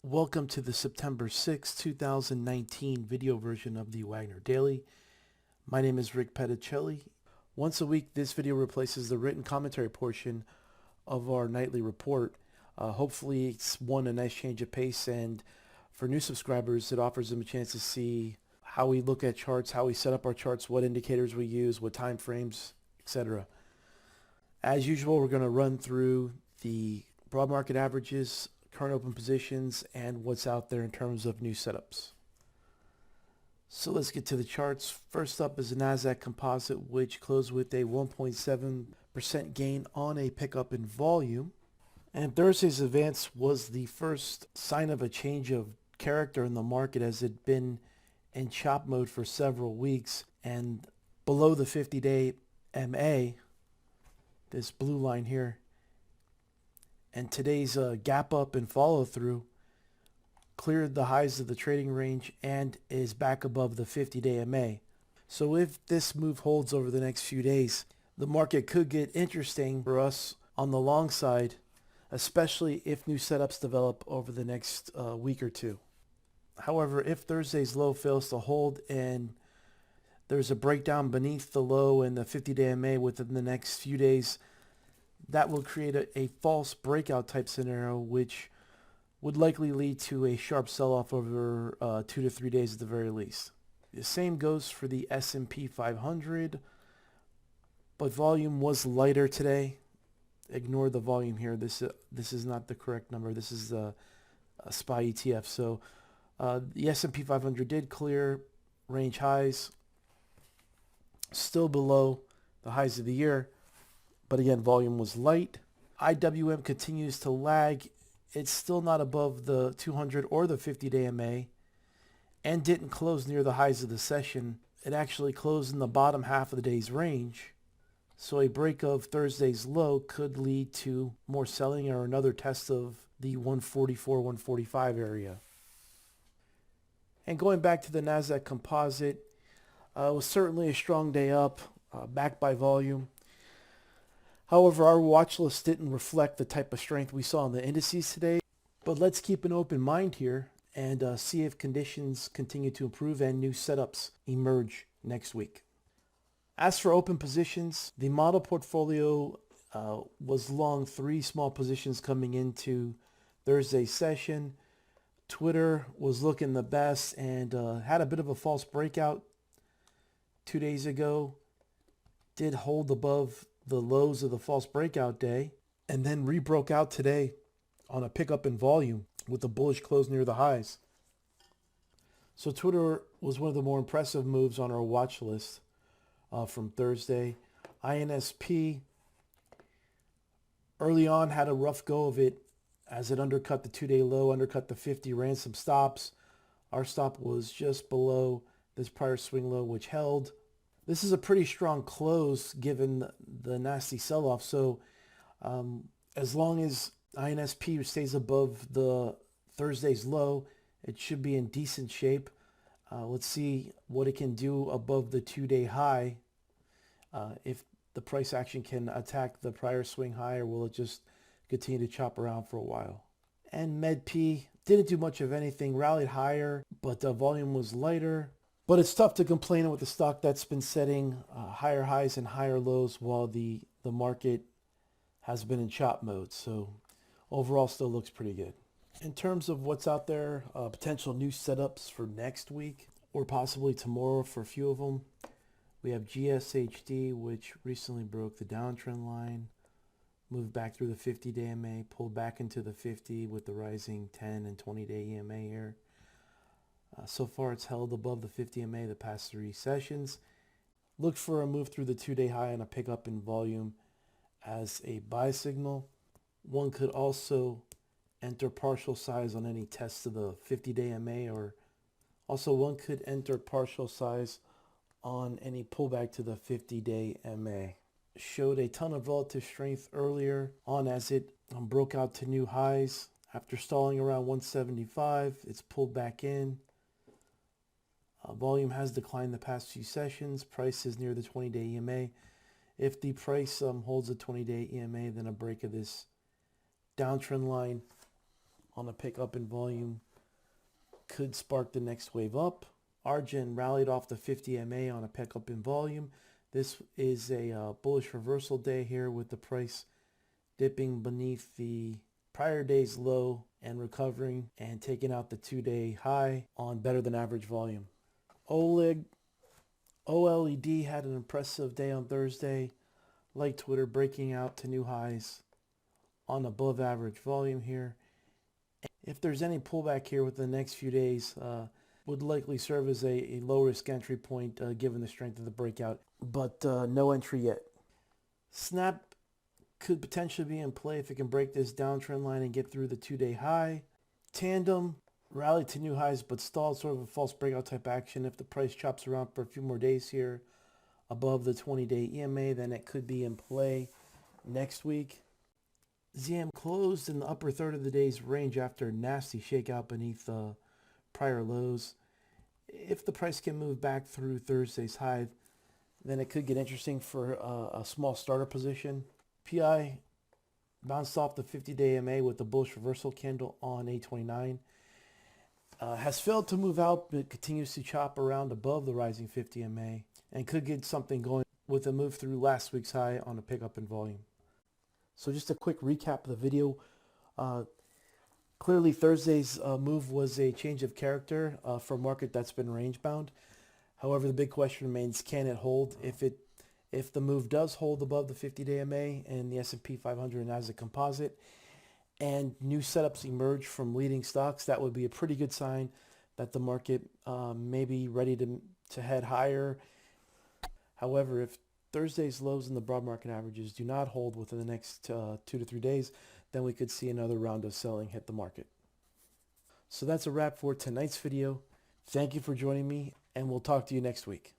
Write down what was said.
Welcome to the September 6, 2019 video version of the Wagner Daily. My name is Rick Petticelli. Once a week, this video replaces the written commentary portion of our nightly report. Hopefully it's a nice change of pace, and for new subscribers, it offers them a chance to see how we look at charts, how we set up our charts, what indicators we use, what time frames, etc. As usual, we're going to run through the broad market averages, current open positions, and what's out there in terms of new setups. So let's get to the charts. First up is the Nasdaq Composite, which closed with a 1.7% gain on a pickup in volume. And Thursday's advance was the first sign of a change of character in the market, as it had been in chop mode for several weeks. And below the 50-day MA, this blue line here, and today's gap up and follow through cleared the highs of the trading range and is back above the 50-day MA. So if this move holds over the next few days, the market could get interesting for us on the long side, especially if new setups develop over the next week or two. However, if Thursday's low fails to hold and there's a breakdown beneath the low and the 50-day MA within the next few days, that will create a false breakout type scenario, which would likely lead to a sharp sell-off over 2 to 3 days at the very least. The same goes for the S&P 500, but volume was lighter today. Ignore the volume here. This is not the correct number. This is a SPY ETF. So the S&P 500 did clear range highs, still below the highs of the year. But again, volume was light. IWM continues to lag. It's still not above the 200 or the 50-day MA and didn't close near the highs of the session. It actually closed in the bottom half of the day's range. So a break of Thursday's low could lead to more selling or another test of the 144, 145 area. And going back to the Nasdaq Composite, it was certainly a strong day up, backed by volume. However, our watch list didn't reflect the type of strength we saw in the indices today. But let's keep an open mind here and see if conditions continue to improve and new setups emerge next week. As for open positions, the model portfolio was long 3 small positions coming into Thursday's session. Twitter was looking the best and had a bit of a false breakout 2 days ago. Did hold above the lows of the false breakout day, and then rebroke out today on a pickup in volume with a bullish close near the highs. So Twitter was one of the more impressive moves on our watch list from Thursday. INSP early on had a rough go of it as it undercut the 2-day low, undercut the 50, ran some stops. Our stop was just below this prior swing low, which held. This is a pretty strong close given the nasty sell-off. So as long as INSP stays above the Thursday's low, it should be in decent shape. Let's see what it can do above the 2-day high. If the price action can attack the prior swing high, or will it just continue to chop around for a while? And MedP didn't do much of anything, rallied higher, but the volume was lighter. But it's tough to complain with the stock that's been setting higher highs and higher lows while the market has been in chop mode. So overall still looks pretty good. In terms of what's out there, potential new setups for next week or possibly tomorrow for a few of them, we have GSHD, which recently broke the downtrend line, moved back through the 50-day MA, pulled back into the 50 with the rising 10 and 20-day EMA here. So far, it's held above the 50 MA the past 3 sessions. Look for a move through the 2-day high and a pickup in volume as a buy signal. One could also enter partial size on any test of the 50-day MA, or also one could enter partial size on any pullback to the 50-day MA. Showed a ton of relative strength earlier on as it broke out to new highs. After stalling around 175, it's pulled back in. Volume has declined the past few sessions. Price is near the 20-day EMA. If the price holds a 20-day EMA, then a break of this downtrend line on a pickup in volume could spark the next wave up. Argent rallied off the 50 MA on a pickup in volume. This is a bullish reversal day here with the price dipping beneath the prior day's low and recovering and taking out the 2-day high on better than average volume. OLED had an impressive day on Thursday, like Twitter, breaking out to new highs on above average volume here. If there's any pullback here within the next few days, would likely serve as a low risk entry point given the strength of the breakout, but no entry yet. Snap could potentially be in play if it can break this downtrend line and get through the 2-day high. Tandem rallied to new highs but stalled, sort of a false breakout type action. If the price chops around for a few more days here above the 20-day EMA, then it could be in play next week. ZM closed in the upper third of the day's range after a nasty shakeout beneath prior lows. If the price can move back through Thursday's high, then it could get interesting for a small starter position. PI bounced off the 50-day MA with a bullish reversal candle on 829. Has failed to move out, but continues to chop around above the rising 50 MA and could get something going with a move through last week's high on a pickup in volume. So just a quick recap of the video. Clearly Thursday's move was a change of character for a market that's been range bound. However, the big question remains, can it hold? If the move does hold above the 50-day MA and the S&P 500 and Nasdaq Composite, and new setups emerge from leading stocks, that would be a pretty good sign that the market may be ready to head higher. However, if Thursday's lows and the broad market averages do not hold within the next 2 to 3 days, then we could see another round of selling hit the market. So that's a wrap for tonight's video. Thank you for joining me, and we'll talk to you next week.